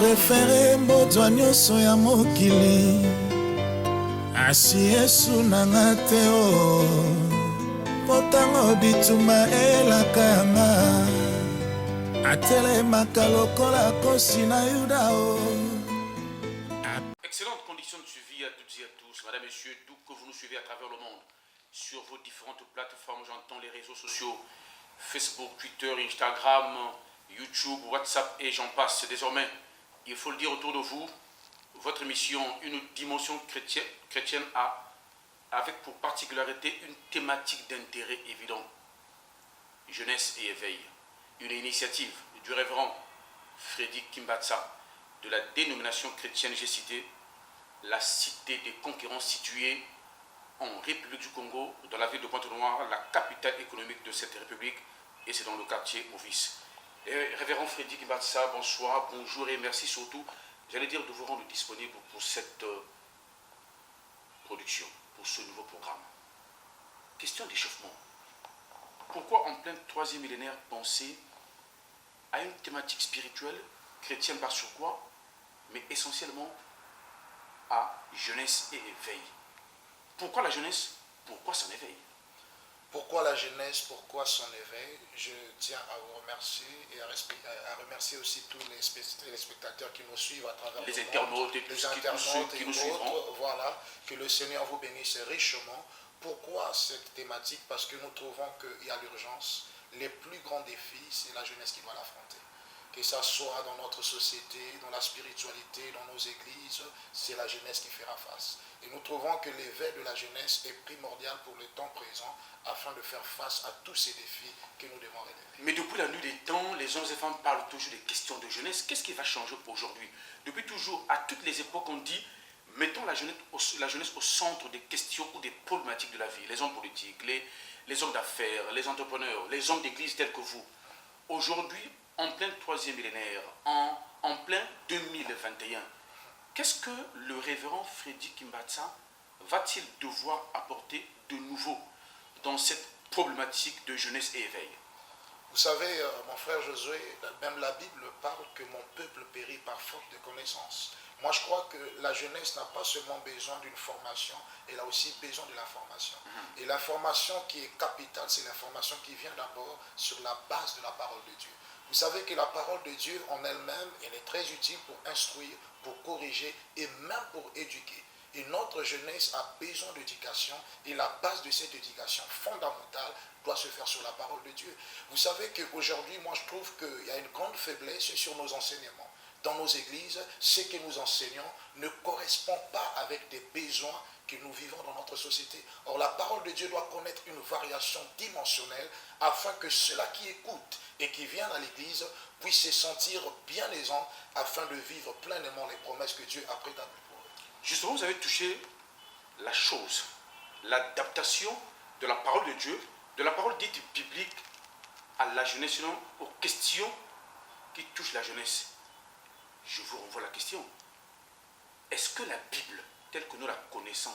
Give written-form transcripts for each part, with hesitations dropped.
préféré mbotwa nyonso ya mokili asi Yesu nanga te o potango bituma elaka yanga atelemaka lokola kosi na Yuda o. Excellente condition de suivi à toutes et à tous, madame, messieurs, d'où que vous nous suivez à travers le monde, sur vos différentes plateformes, j'entends les réseaux sociaux, Facebook, Twitter, Instagram, YouTube, WhatsApp et j'en passe. Désormais, il faut le dire autour de vous, votre émission, une dimension chrétienne a, avec pour particularité une thématique d'intérêt évident. Jeunesse et éveil. Une initiative du révérend Freddy Kimbatsa de la dénomination chrétienne, j'ai cité, la cité des conquérants située en République du Congo, dans la ville de Pointe-Noire, la capitale économique de cette république, et c'est dans le quartier Ovis. Révérend Freddy Kimbatsa, bonsoir, bonjour et merci surtout, j'allais dire, de vous rendre disponible pour cette production, pour ce nouveau programme. Question d'échauffement. Pourquoi en plein troisième millénaire penser à une thématique spirituelle, chrétienne par surcroît, mais essentiellement à jeunesse et éveil? Pourquoi la jeunesse? Pourquoi son éveil? Pourquoi la jeunesse? Pourquoi son éveil? Je tiens à vous remercier et à remercier aussi tous les spectateurs qui nous suivent à travers les le internautes monde, et tous ceux qui nous suivront. Voilà, que le Seigneur vous bénisse richement. Pourquoi cette thématique? Parce que nous trouvons qu'il y a l'urgence. Les plus grands défis, c'est la jeunesse qui doit l'affronter. Que ça soit dans notre société, dans la spiritualité, dans nos églises, c'est la jeunesse qui fera face. Et nous trouvons que l'éveil de la jeunesse est primordial pour le temps présent afin de faire face à tous ces défis que nous devons relever. Mais depuis la nuit des temps, les hommes et femmes parlent toujours des questions de jeunesse. Qu'est-ce qui va changer aujourd'hui? Depuis toujours, à toutes les époques, on dit mettons la jeunesse au centre des questions ou des problématiques de la vie. Les hommes politiques, les hommes d'affaires, les entrepreneurs, les hommes d'église tels que vous. Aujourd'hui, en plein troisième millénaire, en plein 2021, qu'est-ce que le révérend Freddy Kimbatsa va-t-il devoir apporter de nouveau dans cette problématique de jeunesse et éveil? Vous savez, mon frère Josué, même la Bible parle que mon peuple périt par faute de connaissance. Moi, je crois que la jeunesse n'a pas seulement besoin d'une formation, elle a aussi besoin de l'information. Et l'information qui est capitale, c'est l'information qui vient d'abord sur la base de la parole de Dieu. Vous savez que la parole de Dieu en elle-même, elle est très utile pour instruire, pour corriger et même pour éduquer. Et notre jeunesse a besoin d'éducation et la base de cette éducation fondamentale doit se faire sur la parole de Dieu. Vous savez qu'aujourd'hui, moi je trouve qu'il y a une grande faiblesse sur nos enseignements. Dans nos églises, ce que nous enseignons ne correspond pas avec des besoins que nous vivons dans notre société. Or, la parole de Dieu doit connaître une variation dimensionnelle afin que ceux-là qui écoutent et qui viennent à l'église puissent se sentir bien aisants afin de vivre pleinement les promesses que Dieu a préétablies pour eux. Justement, vous avez touché la chose, l'adaptation de la parole de Dieu, de la parole dite biblique à la jeunesse, sinon aux questions qui touchent la jeunesse. Je vous renvoie la question. Est-ce que la Bible, telle que nous la connaissons,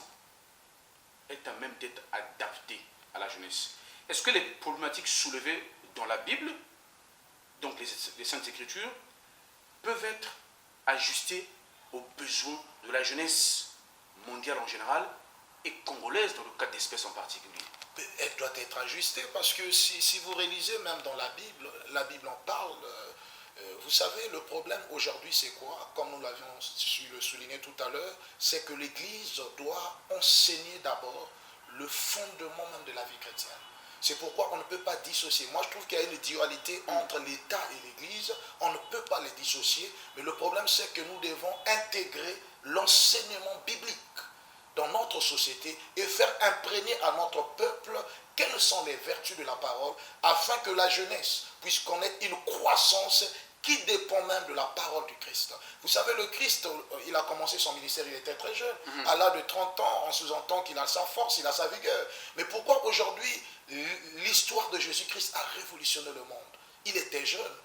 est à même d'être adaptée à la jeunesse? Est-ce que les problématiques soulevées dans la Bible, donc les Saintes Écritures, peuvent être ajustées aux besoins de la jeunesse mondiale en général et congolaise dans le cas d'espèces en particulier? Elle doit être ajustée parce que si vous réalisez même dans la Bible en parle. Vous savez, le problème aujourd'hui, c'est quoi? Comme nous l'avions souligné tout à l'heure, c'est que l'Église doit enseigner d'abord le fondement même de la vie chrétienne. C'est pourquoi on ne peut pas dissocier. Moi, je trouve qu'il y a une dualité entre l'État et l'Église. On ne peut pas les dissocier. Mais le problème, c'est que nous devons intégrer l'enseignement biblique dans notre société et faire imprégner à notre peuple quelles sont les vertus de la parole afin que la jeunesse puisse connaître une croissance qui dépend même de la parole du Christ. Vous savez, le Christ, il a commencé son ministère, il était très jeune. À l'âge de 30 ans, on sous-entend qu'il a sa force, il a sa vigueur. Mais pourquoi aujourd'hui, l'histoire de Jésus-Christ a révolutionné le monde? Il était jeune.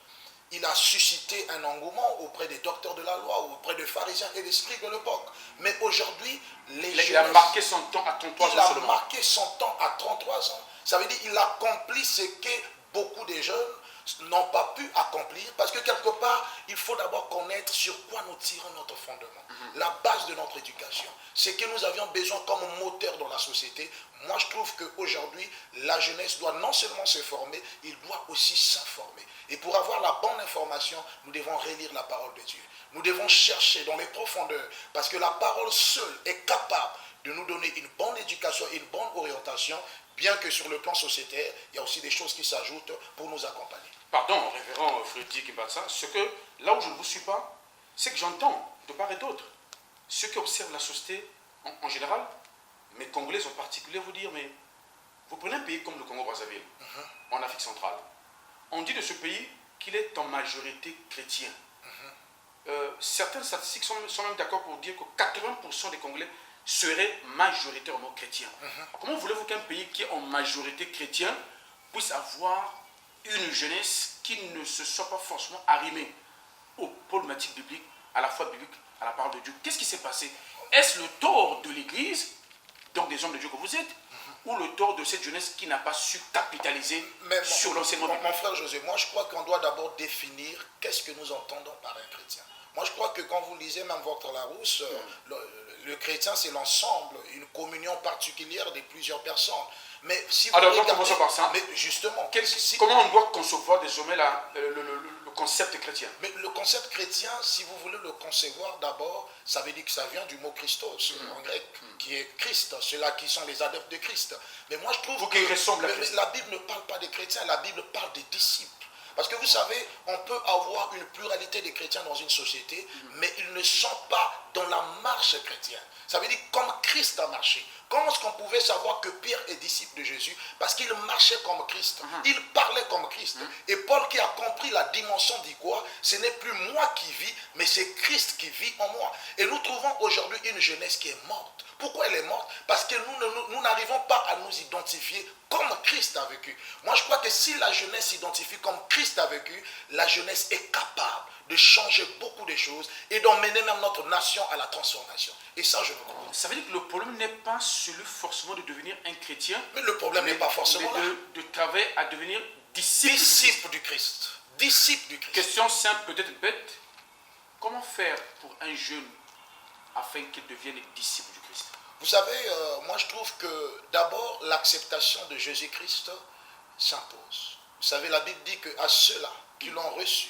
Il a suscité un engouement auprès des docteurs de la loi, auprès des pharisiens et des scribes de l'époque. Mais aujourd'hui, il a marqué son temps à 33 ans. Il a marqué son temps à 33 ans. Ça veut dire qu'il accomplit ce que beaucoup de jeunes n'ont pas pu accomplir, parce que quelque part, il faut d'abord connaître sur quoi nous tirons notre fondement, la base de notre éducation, ce que nous avions besoin comme moteur dans la société. Moi, je trouve qu'aujourd'hui, la jeunesse doit non seulement se former, il doit aussi s'informer. Et pour avoir la bonne information, nous devons relire la parole de Dieu. Nous devons chercher dans les profondeurs, parce que la parole seule est capable de nous donner une bonne éducation et une bonne orientation, bien que sur le plan sociétaire, il y a aussi des choses qui s'ajoutent pour nous accompagner. Pardon, révérend Frédéric Mbatsa, ce que, là où je ne vous suis pas, c'est que j'entends de part et d'autre, ceux qui observent la société en général, mais Congolais en particulier, vous dire, mais vous prenez un pays comme le Congo-Brazzaville, en Afrique centrale, on dit de ce pays qu'il est en majorité chrétien. Certaines statistiques sont même d'accord pour dire que 80% des Congolais seraient majoritairement chrétiens. Comment voulez-vous qu'un pays qui est en majorité chrétien puisse avoir une jeunesse qui ne se soit pas forcément arrimée aux problématiques bibliques, à la foi biblique, à la parole de Dieu? Qu'est-ce qui s'est passé? Est-ce le tort de l'Église, donc des hommes de Dieu que vous êtes, ou le tort de cette jeunesse qui n'a pas su capitaliser sur l'enseignement biblique? Mon frère José, moi je crois qu'on doit d'abord définir qu'est-ce que nous entendons par un chrétien. Moi je crois que quand vous lisez même Walter Larousse, le chrétien c'est l'ensemble, une communion particulière de plusieurs personnes. Mais si vous alors, commençons par ça. Mais justement, comment on doit concevoir désormais le concept chrétien? Mais le concept chrétien, si vous voulez le concevoir d'abord, ça veut dire que ça vient du mot Christos, en grec, qui est Christ, ceux-là qui sont les adeptes de Christ. Mais moi je trouve que la Bible ne parle pas des chrétiens, la Bible parle des disciples. Parce que vous savez, on peut avoir une pluralité de chrétiens dans une société, mais ils ne sont pas dans la marche chrétienne. Ça veut dire comme Christ a marché. Comment est-ce qu'on pouvait savoir que Pierre est disciple de Jésus? Parce qu'il marchait comme Christ. Il parlait comme Christ. Et Paul qui a compris la dimension dit quoi? Ce n'est plus moi qui vis, mais c'est Christ qui vit en moi. Et nous trouvons aujourd'hui une jeunesse qui est morte. Pourquoi elle est morte? Parce que nous n'arrivons pas à nous identifier comme Christ a vécu. Moi je crois que si la jeunesse s'identifie comme Christ a vécu, la jeunesse est capable de changer beaucoup de choses et d'emmener même notre nation à la transformation. Et ça, je le comprends. Ça veut dire que le problème n'est pas celui forcément de devenir un chrétien, mais le problème n'est pas forcément là. De travailler à devenir disciple du Christ. Disciple du Christ. Question simple, peut-être bête. Comment faire pour un jeune afin qu'il devienne disciple du Christ? Vous savez, moi je trouve que d'abord l'acceptation de Jésus-Christ s'impose. Vous savez, la Bible dit qu'à ceux-là qui l'ont reçu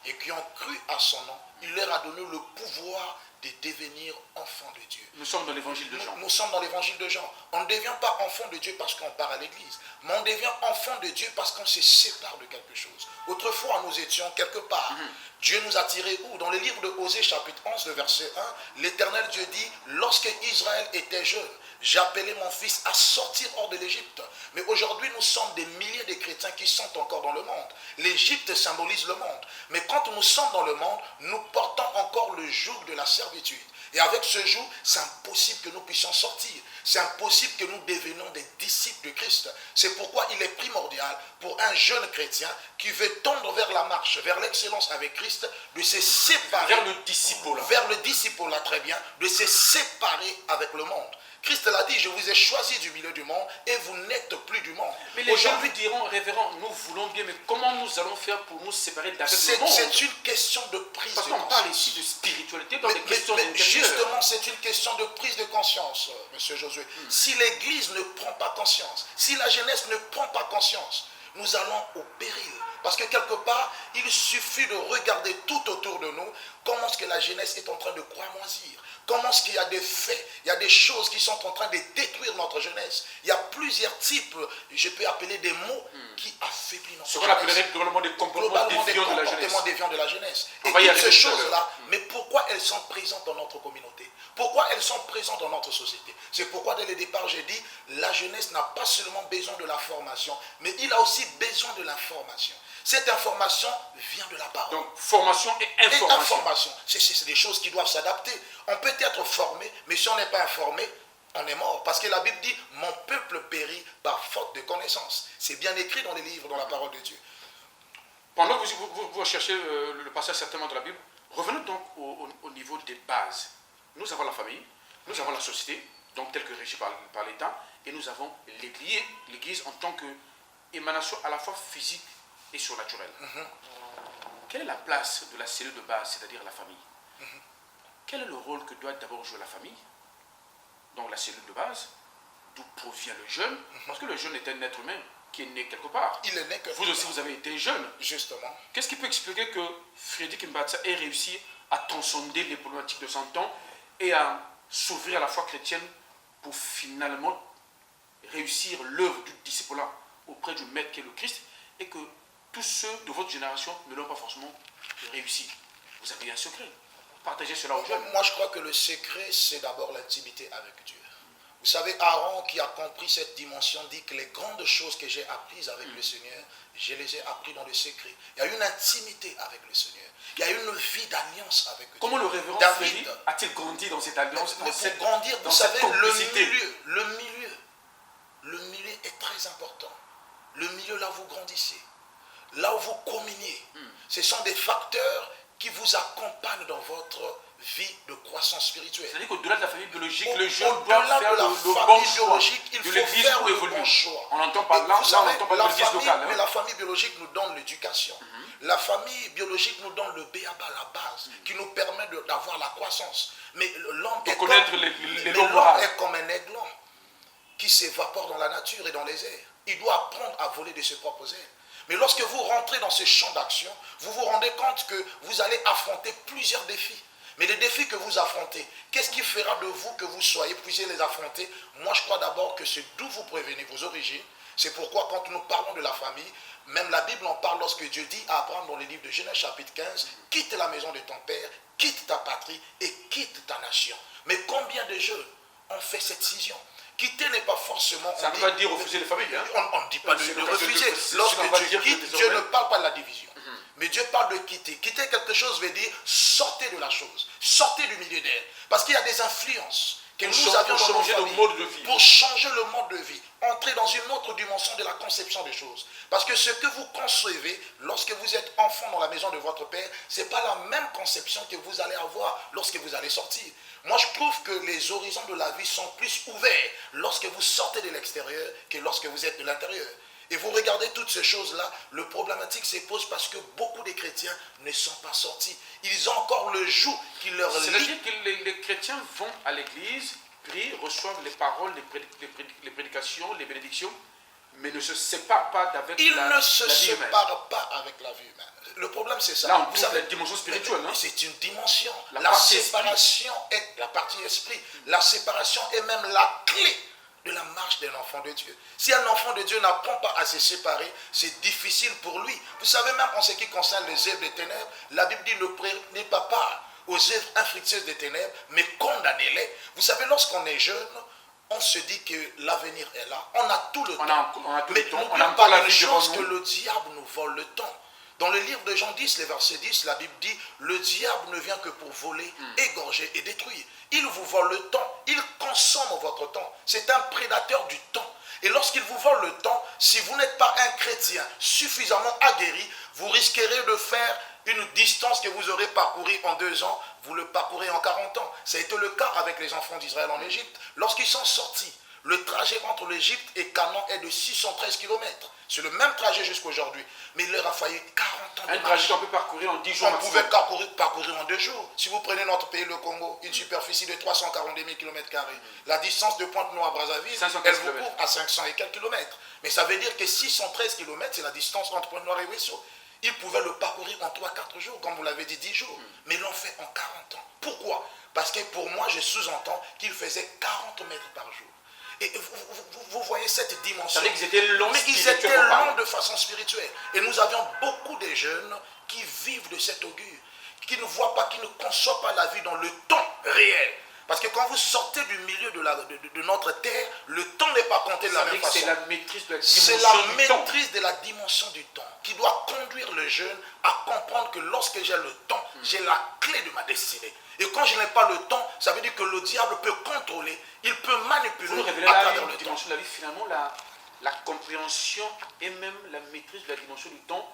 et qui ont cru à son nom, il leur a donné le pouvoir de devenir enfants de Dieu. Nous sommes dans l'évangile de Jean. Nous sommes dans l'évangile de Jean. On ne devient pas enfant de Dieu parce qu'on part à l'église, mais on devient enfant de Dieu parce qu'on se sépare de quelque chose. Autrefois, nous étions quelque part. Dieu nous a tirés où? Dans le livre de Osée, chapitre 11, le verset 1, l'Éternel Dieu dit, lorsque Israël était jeune, j'ai appelé mon fils à sortir hors de l'Égypte. Mais aujourd'hui, nous sommes des milliers de chrétiens qui sont encore dans le monde. L'Égypte symbolise le monde. Mais quand nous sommes dans le monde, nous portons encore le joug de la servitude. Et avec ce joug, c'est impossible que nous puissions sortir. C'est impossible que nous devenions des disciples de Christ. C'est pourquoi il est primordial pour un jeune chrétien qui veut tendre vers la marche, vers l'excellence avec Christ, de se séparer. Vers le disciple. Vers le disciple, là, très bien, de se séparer avec le monde. Christ l'a dit, je vous ai choisi du milieu du monde et vous n'êtes plus du monde. Mais les gens lui diront, révérend, nous voulons bien, mais comment nous allons faire pour nous séparer d'avec le monde? C'est une question de prise de conscience. Parce qu'on parle ici de spiritualité dans des questions intérieures. Justement, c'est une question de prise de conscience, monsieur Josué. Si l'Église ne prend pas conscience, si la jeunesse ne prend pas conscience, nous allons au péril. Parce que quelque part, il suffit de regarder tout autour de nous comment est-ce que la jeunesse est en train de cramoisir. Comment est-ce qu'il y a des faits, il y a des choses qui sont en train de détruire notre jeunesse. Il y a plusieurs types, je peux appeler des mots qui affaiblissent notre jeunesse. Ce qu'on appellerait globalement des comportements déviants de la jeunesse. Et toutes ces choses-là, mais pourquoi elles sont présentes dans notre communauté? Pourquoi elles sont présentes dans notre société? C'est pourquoi dès le départ j'ai dit, la jeunesse n'a pas seulement besoin de la formation, mais il a aussi besoin de l'information. Cette information vient de la parole. Donc, formation et information. C'est des choses qui doivent s'adapter. On peut être formé, mais si on n'est pas informé, on est mort. Parce que la Bible dit, mon peuple périt par faute de connaissance. C'est bien écrit dans les livres, dans la parole de Dieu. Pendant que vous recherchez le passage certainement de la Bible, revenons donc au niveau des bases. Nous avons la famille, nous avons la société, donc telle que régie par l'État, et nous avons l'Église en tant qu'émanation à la fois physique et surnaturel. Quelle est la place de la cellule de base, c'est-à-dire la famille? Quel est le rôle que doit d'abord jouer la famille? Donc la cellule de base, d'où provient le jeune? Parce que le jeune est un être humain qui est né quelque part. Il est né quelque part. Vous aussi, vous avez été jeune. Justement. Qu'est-ce qui peut expliquer que Frédéric Mbatsa ait réussi à transcender les problématiques de 100 ans et à s'ouvrir à la foi chrétienne pour finalement réussir l'œuvre du disciple auprès du maître qui est le Christ, et que tous ceux de votre génération ne l'ont pas forcément réussi? Vous avez un secret. Partagez cela aux jeunes. Moi, je crois que le secret, c'est d'abord l'intimité avec Dieu. Vous savez, Aaron, qui a compris cette dimension, dit que les grandes choses que j'ai apprises avec le Seigneur, je les ai apprises dans le secret. Il y a une intimité avec le Seigneur. Il y a une vie d'alliance avec Dieu. Comment le révérend Frédéric a-t-il grandi dans cette alliance, pour grandir, vous savez, le milieu est très important. Le milieu, là où vous grandissez, là où vous communiez, ce sont des facteurs qui vous accompagnent dans votre vie de croissance spirituelle. C'est-à-dire qu'au-delà de la famille biologique, le jeune doit faire le bon choix il de faut l'église faire pour le évoluer. bon choix. On entend par là, on entend par l'église locale. Mais la famille biologique nous donne l'éducation. La famille biologique nous donne le béaba, la base, qui nous permet d'avoir la croissance. Mais l'homme est comme un aiglon qui s'évapore dans la nature et dans les airs. Il doit apprendre à voler de ses propres ailes. Mais lorsque vous rentrez dans ce champ d'action, vous vous rendez compte que vous allez affronter plusieurs défis. Mais les défis que vous affrontez, qu'est-ce qui fera de vous que vous puissiez les affronter? Moi, je crois d'abord que c'est d'où vous prévenez vos origines. C'est pourquoi quand nous parlons de la famille, même la Bible en parle lorsque Dieu dit à Abraham dans le livre de Genèse chapitre 15, quitte la maison de ton père, quitte ta patrie et quitte ta nation. Mais combien de jeunes ont fait cette décision? Quitter n'est pas forcément... Ça ne veut pas dire refuser les familles. Hein? On ne dit pas de refuser. Lorsque Dieu quitte, Dieu ne parle pas de la division. Mais Dieu parle de quitter. Quitter quelque chose veut dire sortez de la chose. Sortez du milieu d'elle. Parce qu'il y a des influences que nous avions dans nos familles. Pour changer le mode de vie. Entrer dans une autre dimension de la conception des choses. Parce que ce que vous concevez lorsque vous êtes enfant dans la maison de votre père, ce n'est pas la même conception que vous allez avoir lorsque vous allez sortir. Moi, je trouve que les horizons de la vie sont plus ouverts lorsque vous sortez de l'extérieur que lorsque vous êtes de l'intérieur. Et vous regardez toutes ces choses-là, le problématique se pose parce que beaucoup de chrétiens ne sont pas sortis. Ils ont encore le joug qui leur lie. C'est-à-dire que les chrétiens vont à l'église, prient, reçoivent les paroles, les prédications, les bénédictions, mais ne se séparent pas d'avec la vie humaine. Ils ne se séparent pas avec la vie humaine. Le problème, c'est ça. Là, on trouve la dimension spirituelle. C'est une dimension. La séparation est la partie esprit. La séparation est même la clé de la marche d'un enfant de Dieu. Si un enfant de Dieu n'apprend pas à se séparer, c'est difficile pour lui. Vous savez, même en ce qui concerne les œuvres des ténèbres, la Bible dit ne prenez pas part aux œuvres infructueuses des ténèbres, mais condamnez-les. Vous savez, lorsqu'on est jeune, on se dit que l'avenir est là. On a tout le temps. Mais n'oublions pas une chose, que le diable nous vole le temps. Dans le livre de Jean 10, le verset 10, la Bible dit « Le diable ne vient que pour voler, égorger et détruire. Il vous vole le temps. Il consomme votre temps. C'est un prédateur du temps. Et lorsqu'il vous vole le temps, si vous n'êtes pas un chrétien suffisamment aguerri, vous risquerez de faire une distance que vous aurez parcourue en 2 ans, vous le parcourez en 40 ans. Ça a été le cas avec les enfants d'Israël en Égypte. Lorsqu'ils sont sortis, le trajet entre l'Égypte et Canaan est de 613 km. C'est le même trajet jusqu'aujourd'hui. Mais il leur a fallu 40 ans de marche. Un trajet qu'on peut parcourir en 10 jours. On pouvait parcourir en 2 jours. Si vous prenez notre pays, le Congo, une superficie de 342 000 km². La distance de Pointe-Noire à Brazzaville, elle vous couvre à 500 et quelques kilomètres. Mais ça veut dire que 613 km, c'est la distance entre Pointe-Noire et Ouessant. Ils pouvaient le parcourir en 3-4 jours, comme vous l'avez dit, 10 jours. Mais ils l'ont fait en 40 ans. Pourquoi? Parce que pour moi, je sous-entends qu'ils faisaient 40 mètres par jour. Et vous voyez cette dimension. Ça veut dire qu'ils étaient longs, mais ils étaient longs de façon spirituelle. Et nous avions beaucoup de jeunes qui vivent de cet augure, qui ne voient pas, qui ne conçoivent pas la vie dans le temps réel. Parce que quand vous sortez du milieu de notre terre, le temps n'est pas compté de la même façon. C'est la maîtrise de la dimension du temps. C'est la maîtrise de la dimension du temps qui doit conduire le jeune à comprendre que lorsque j'ai le temps, j'ai la clé de ma destinée. Et quand je n'ai pas le temps, ça veut dire que le diable peut contrôler, il peut manipuler à travers le dimension de la vie, finalement, la compréhension et même la maîtrise de la dimension du temps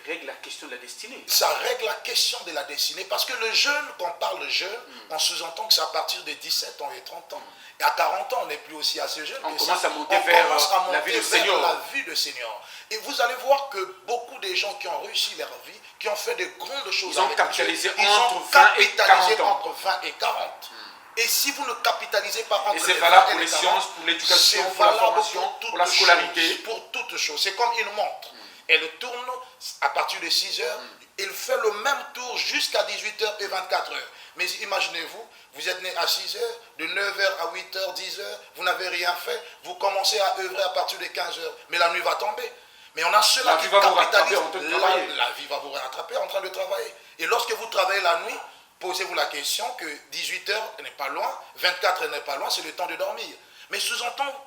règle la question de la destinée. Ça règle la question de la destinée. Parce que le jeûne, quand on parle de jeûne, on sous-entend que c'est à partir de 17 ans et 30 ans. Et à 40 ans, on n'est plus aussi assez jeune. On commence à monter vers la vie du Seigneur. La vie du Seigneur. Et vous allez voir que beaucoup de gens qui ont réussi leur vie, qui ont fait de grandes choses, ils ont capitalisé entre 20 et 40 ans. Entre 20 et 40. Et si vous ne capitalisez pas entre et c'est les valable 20 pour et les 40, sciences, pour l'éducation, pour la formation, pour la scolarité. Pour toutes choses. C'est comme une montre. Elle tourne à partir de 6 heures. Il fait le même tour jusqu'à 18h et 24h. Mais imaginez-vous, vous êtes né à 6 heures, de 9h à 8h, 10h, vous n'avez rien fait, vous commencez à œuvrer à partir de 15h. Mais la nuit va tomber. Mais on a ceux-là qui capitalisent. La vie va vous rattraper en train de travailler. Et lorsque vous travaillez la nuit, posez-vous la question que 18h n'est pas loin, 24h n'est pas loin, c'est le temps de dormir. Mais sous-entend,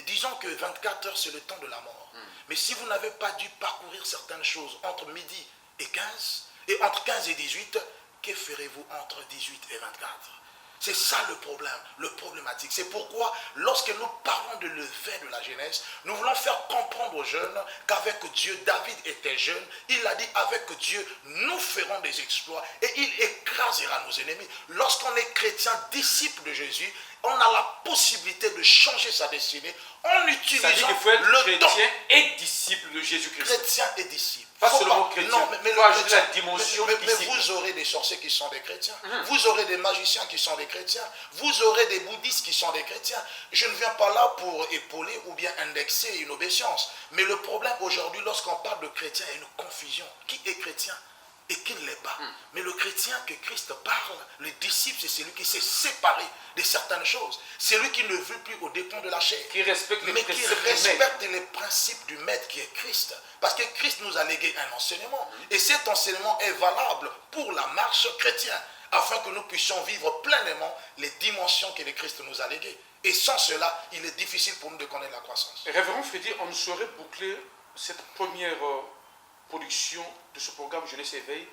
disons que 24 heures, c'est le temps de la mort. Mais si vous n'avez pas dû parcourir certaines choses entre midi et 15, et entre 15 et 18, que ferez-vous entre 18 et 24? C'est ça le problème, le problématique. C'est pourquoi, lorsque nous parlons de l'éveil de la jeunesse, nous voulons faire comprendre aux jeunes qu'avec Dieu, David était jeune. Il a dit, avec Dieu, nous ferons des exploits et il écrasera nos ennemis. Lorsqu'on est chrétien, disciple de Jésus, on a la possibilité de changer sa destinée en utilisant le temps. Chrétien et disciple de Jésus-Christ. Chrétien et disciple. Pas seulement chrétien. Non, mais la dimension mais disciple. vous aurez des sorciers qui sont des chrétiens. Vous aurez des magiciens qui sont des chrétiens. Vous aurez des bouddhistes qui sont des chrétiens. Je ne viens pas là pour épauler ou bien indexer une obéissance. Mais le problème aujourd'hui, lorsqu'on parle de chrétien, il y a une confusion. Qui est chrétien et qui ne l'est pas? Mais le chrétien que Christ parle, le disciple, c'est celui qui s'est séparé de certaines choses. C'est lui qui ne veut plus au dépens de la chair. Qui respecte les mais qui respecte les principes du maître qui est Christ. Parce que Christ nous a légué un enseignement. Et cet enseignement est valable pour la marche chrétienne, afin que nous puissions vivre pleinement les dimensions que le Christ nous a léguées. Et sans cela, il est difficile pour nous de connaître la croissance. Révérend Freddy, on ne saurait boucler cette première production de ce programme Jeunesse Éveil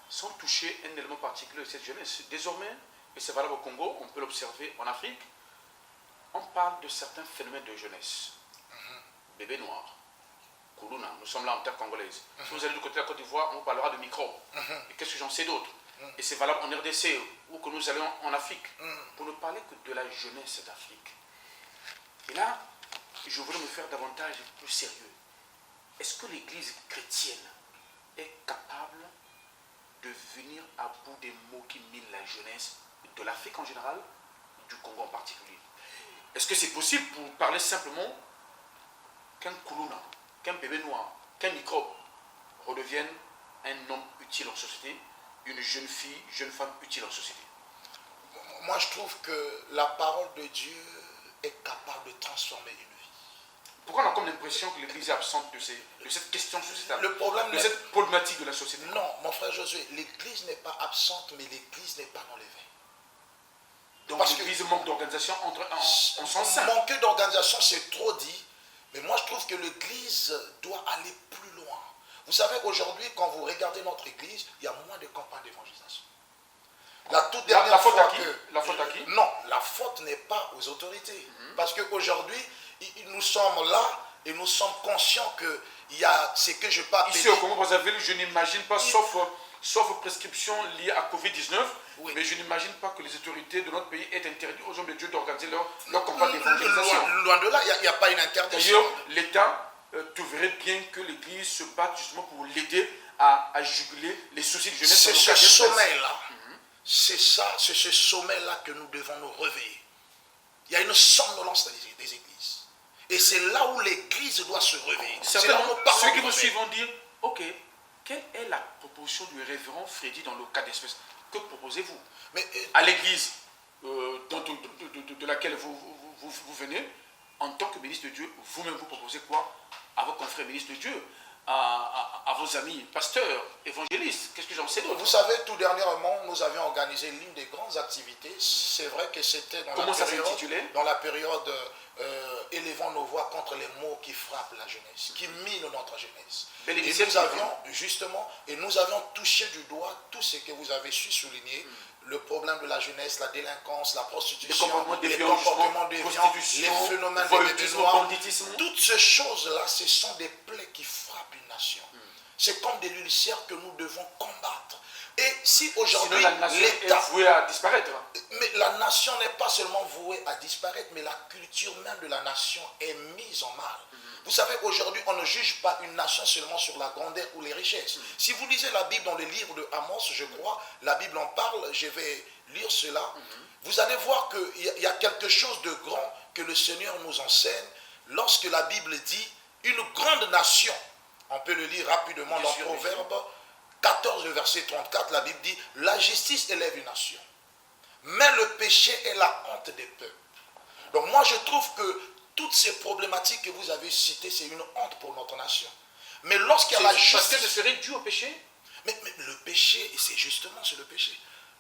sans toucher un élément particulier de cette jeunesse. Désormais, et c'est valable au Congo, on peut l'observer en Afrique, on parle de certains phénomènes de jeunesse. Bébé noir, Koulouna, nous sommes là en terre congolaise. Si vous allez du côté de la Côte d'Ivoire, on parlera de microbes. Et qu'est-ce que j'en sais d'autre? Et c'est valable en RDC ou que nous allons en Afrique, pour ne parler que de la jeunesse d'Afrique. Et là, je voulais me faire davantage plus sérieux. Est-ce que l'Église chrétienne est capable de venir à bout des mots qui minent la jeunesse de l'Afrique en général, du Congo en particulier? Est-ce que c'est possible pour parler simplement qu'un Koulouna, qu'un bébé noir, qu'un microbe redevienne un homme utile en société, une jeune fille, jeune femme utile en société? Moi, je trouve que la parole de Dieu est capable de transformer une vie. Pourquoi on a comme l'impression que l'Église est absente de cette question sociétale, le problème de cette problématique de la société? Non, mon frère Josué, l'Église n'est pas absente, mais l'Église n'est pas dans l'éveil. Donc l'Église manque d'organisation en sens simple. Manquer d'organisation, c'est trop dit. Mais moi, je trouve que l'Église doit aller plus loin. Vous savez, aujourd'hui, quand vous regardez notre Église, il y a moins de campagnes d'évangélisation. La toute dernière faute fois à qui? La faute à qui? Non, la faute n'est pas aux autorités. Parce qu'aujourd'hui, nous sommes là et nous sommes conscients qu'il y a ce que je peux appeler... Ici au Congo-Brazzaville, je n'imagine pas, sauf prescription liée à Covid-19, mais je n'imagine pas que les autorités de notre pays aient interdit aux hommes de Dieu d'organiser leur campagne d'évangélisation. Loin de là, il n'y a pas une interdiction. D'ailleurs, l'État trouverait bien que l'Église se batte justement pour l'aider à juguler les soucis de jeunesse. C'est ce sommeil-là, c'est ce sommeil-là que nous devons nous réveiller. Il y a une somnolence des églises. Et c'est là où l'église doit se réveiller. Certainement, ceux qui me suivent vont dire, ok, quelle est la proposition du révérend Freddy dans le cas d'espèce? Que proposez-vous à l'église de laquelle vous venez, en tant que ministre de Dieu, vous-même vous proposez quoi à vos confrères ministres de Dieu, à vos amis pasteurs, évangélistes? Qu'est-ce que j'en sais d'autre? Vous savez, tout dernièrement, nous avions organisé l'une des grandes activités. C'est vrai que c'était dans la période élevant nos voix contre les mots qui frappent la jeunesse, qui minent notre jeunesse. Et nous avions touché du doigt tout ce que vous avez su souligner, le problème de la jeunesse, la délinquance, la prostitution, les comportements déviants, les phénomènes de bébés noirs. Toutes ces choses-là, ce sont des plaies qui frappent une nation. C'est comme des ulcères que nous devons combattre. Et si aujourd'hui la nation est vouée à disparaître. Mais la nation n'est pas seulement vouée à disparaître, mais la culture même de la nation est mise en mal. Vous savez, aujourd'hui, on ne juge pas une nation seulement sur la grandeur ou les richesses. Si vous lisez la Bible dans le livre de Amos, je crois, la Bible en parle, je vais lire cela. Vous allez voir qu'il y a quelque chose de grand que le Seigneur nous enseigne lorsque la Bible dit une grande nation. On peut le lire rapidement dans Proverbe 14, verset 34, la Bible dit, la justice élève une nation, mais le péché est la honte des peuples. Donc moi je trouve que toutes ces problématiques que vous avez citées, c'est une honte pour notre nation. Mais lorsqu'il y a la justice... Parce que ce serait dû au péché? Mais le péché, c'est justement le péché.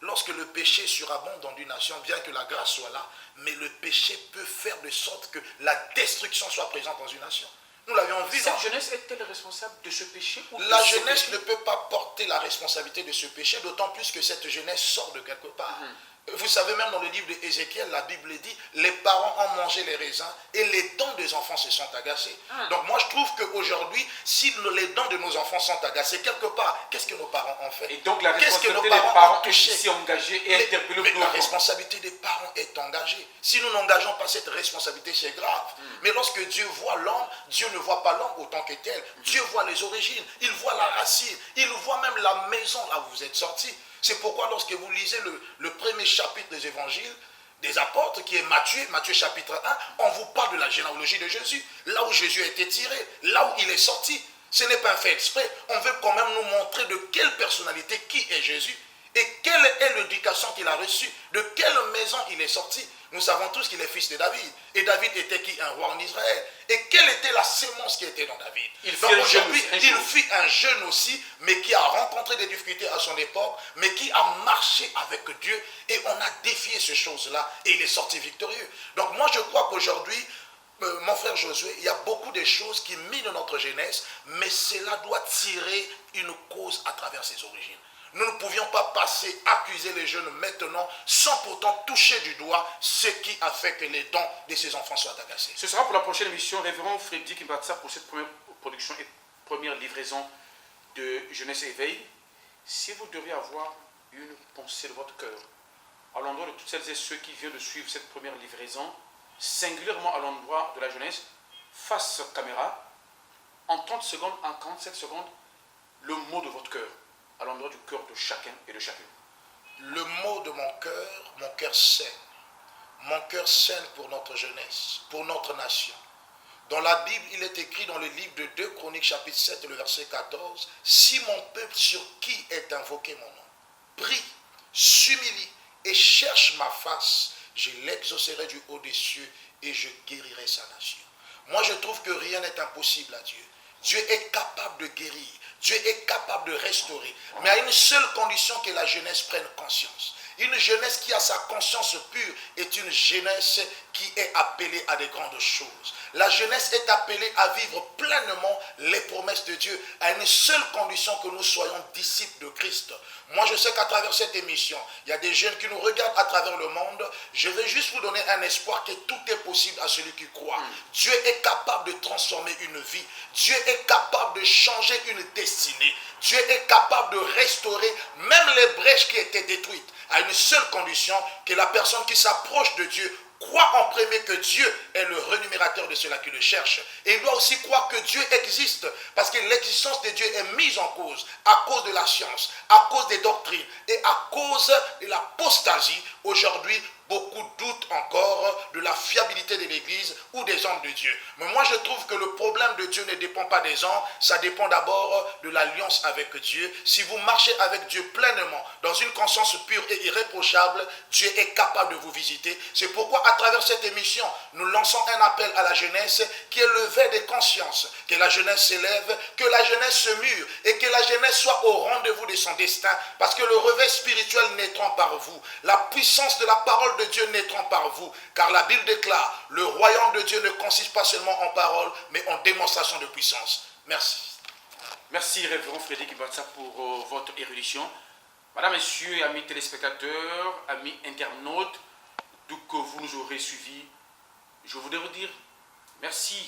Lorsque le péché surabonde dans une nation, bien que la grâce soit là, mais le péché peut faire de sorte que la destruction soit présente dans une nation. Nous l'avions vu. Cette jeunesse est-elle responsable de ce péché ou la jeunesse ne peut pas porter la responsabilité de ce péché, d'autant plus que cette jeunesse sort de quelque part. Vous savez, même dans le livre d'Ézéchiel, la Bible dit, les parents ont mangé les raisins et les dents des enfants se sont agacées. Donc moi je trouve qu'aujourd'hui, si les dents de nos enfants sont agacées, quelque part, qu'est-ce que nos parents ont fait? Et donc la responsabilité des parents est ici engagée et interpellée. Mais la responsabilité des parents est engagée. Si nous n'engageons pas cette responsabilité, c'est grave. Mais lorsque Dieu voit l'homme, Dieu ne voit pas l'homme autant que tel. Dieu voit les origines, il voit la racine, il voit même la maison là où vous êtes sortis. C'est pourquoi lorsque vous lisez le premier chapitre des évangiles, des apôtres, qui est Matthieu chapitre 1, on vous parle de la généalogie de Jésus, là où Jésus a été tiré, là où il est sorti. Ce n'est pas un fait exprès, on veut quand même nous montrer de quelle personnalité, qui est Jésus, et quelle est l'éducation qu'il a reçue, de quelle maison il est sorti. Nous savons tous qu'il est fils de David. Et David était qui? Un roi en Israël. Et quelle était la sémence qui était dans David? Il fut un jeune aussi, mais qui a rencontré des difficultés à son époque, mais qui a marché avec Dieu. Et on a défié ces choses-là. Et il est sorti victorieux. Donc moi je crois qu'aujourd'hui, mon frère Josué, il y a beaucoup de choses qui minent notre jeunesse, mais cela doit tirer une cause à travers ses origines. Nous ne pouvions pas passer, accuser les jeunes maintenant, sans pourtant toucher du doigt ce qui a fait que les dents de ces enfants soient agacés. Ce sera pour la prochaine émission, révérend Frédéric Mbatsa, pour cette première production et première livraison de Jeunesse Éveil. Si vous deviez avoir une pensée de votre cœur, à l'endroit de toutes celles et ceux qui viennent de suivre cette première livraison, singulièrement à l'endroit de la jeunesse, face caméra, en 30 secondes, en 47 secondes, le mot de votre cœur, à l'endroit du cœur de chacun et de chacune. Le mot de mon cœur saigne. Mon cœur saigne pour notre jeunesse, pour notre nation. Dans la Bible, il est écrit dans le livre de 2 Chroniques, chapitre 7, le verset 14, « Si mon peuple sur qui est invoqué mon nom, prie, s'humilie et cherche ma face, je l'exaucerai du haut des cieux et je guérirai sa nation. » Moi, je trouve que rien n'est impossible à Dieu. Dieu est capable de guérir. Dieu est capable de restaurer. Mais à une seule condition, que la jeunesse prenne conscience. Une jeunesse qui a sa conscience pure est une jeunesse qui est appelée à de grandes choses. La jeunesse est appelée à vivre pleinement les promesses de Dieu à une seule condition, que nous soyons disciples de Christ. Moi, je sais qu'à travers cette émission, il y a des jeunes qui nous regardent à travers le monde. Je vais juste vous donner un espoir que tout est possible à celui qui croit. Dieu est capable de transformer une vie. Dieu est capable de changer une destinée. Dieu est capable de restaurer même les brèches qui étaient détruites, à une seule condition, que la personne qui s'approche de Dieu croit en premier que Dieu est le rémunérateur de ceux-là qui le cherchent. Et il doit aussi croire que Dieu existe, parce que l'existence de Dieu est mise en cause à cause de la science, à cause des doctrines et à cause de l'apostasie. Aujourd'hui, beaucoup doutent encore de la fiabilité de l'Église ou des hommes de Dieu. Mais moi, je trouve que le problème de Dieu ne dépend pas des hommes, ça dépend d'abord de l'alliance avec Dieu. Si vous marchez avec Dieu pleinement, dans une conscience pure et irréprochable, Dieu est capable de vous visiter. C'est pourquoi, à travers cette émission, nous lançons un appel à la jeunesse qui est levé des consciences, que la jeunesse s'élève, que la jeunesse se mûre et que la jeunesse soit au rendez-vous de son destin, parce que le réveil spirituel naîtra par vous. La puissance de la parole de Dieu naîtront par vous, car la Bible déclare, le royaume de Dieu ne consiste pas seulement en parole, mais en démonstration de puissance. Merci. Merci, révérend Frédéric Mbatsa, pour votre érudition. Madame, Messieurs, amis téléspectateurs, amis internautes, d'où que vous nous aurez suivis, je voudrais vous dire merci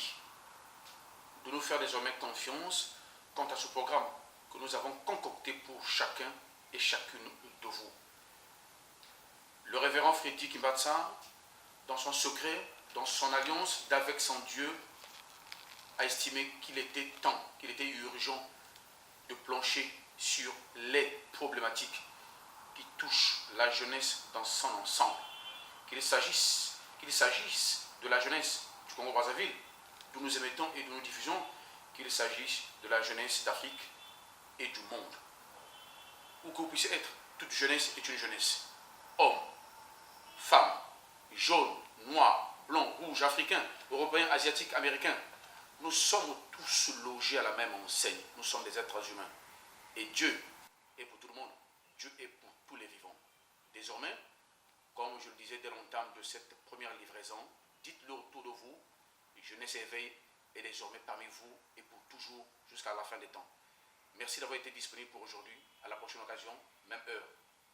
de nous faire désormais confiance quant à ce programme. que nous avons concocté pour chacun et chacune de vous. Le révérend Freddy Kimbatsa, dans son secret, dans son alliance d'avec son Dieu, a estimé qu'il était temps, qu'il était urgent de plancher sur les problématiques qui touchent la jeunesse dans son ensemble. Qu'il s'agisse de la jeunesse du Congo-Brazzaville, d'où nous émettons et d'où nous diffusons, qu'il s'agisse de la jeunesse d'Afrique et du monde. Où que vous puissiez être, toute jeunesse est une jeunesse. Hommes, femmes, jaunes, noirs, blancs, rouges, africains, européens, asiatiques, américains. Nous sommes tous logés à la même enseigne. Nous sommes des êtres humains. Et Dieu est pour tout le monde. Dieu est pour tous les vivants. Désormais, comme je le disais dès l'entame de cette première livraison, dites-le autour de vous, jeunesse éveil est désormais parmi vous et pour toujours jusqu'à la fin des temps. Merci d'avoir été disponible pour aujourd'hui. À la prochaine occasion, même heure,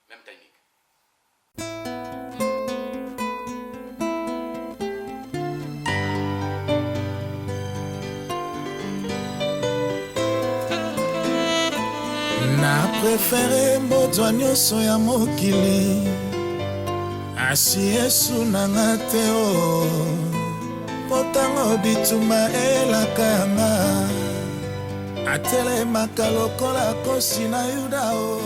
même timing. Na prefere mbotwa nyonso ya mokili asi Yesu nanga te o potango bituma elakanga atelemaka lokola kosi na Yuda o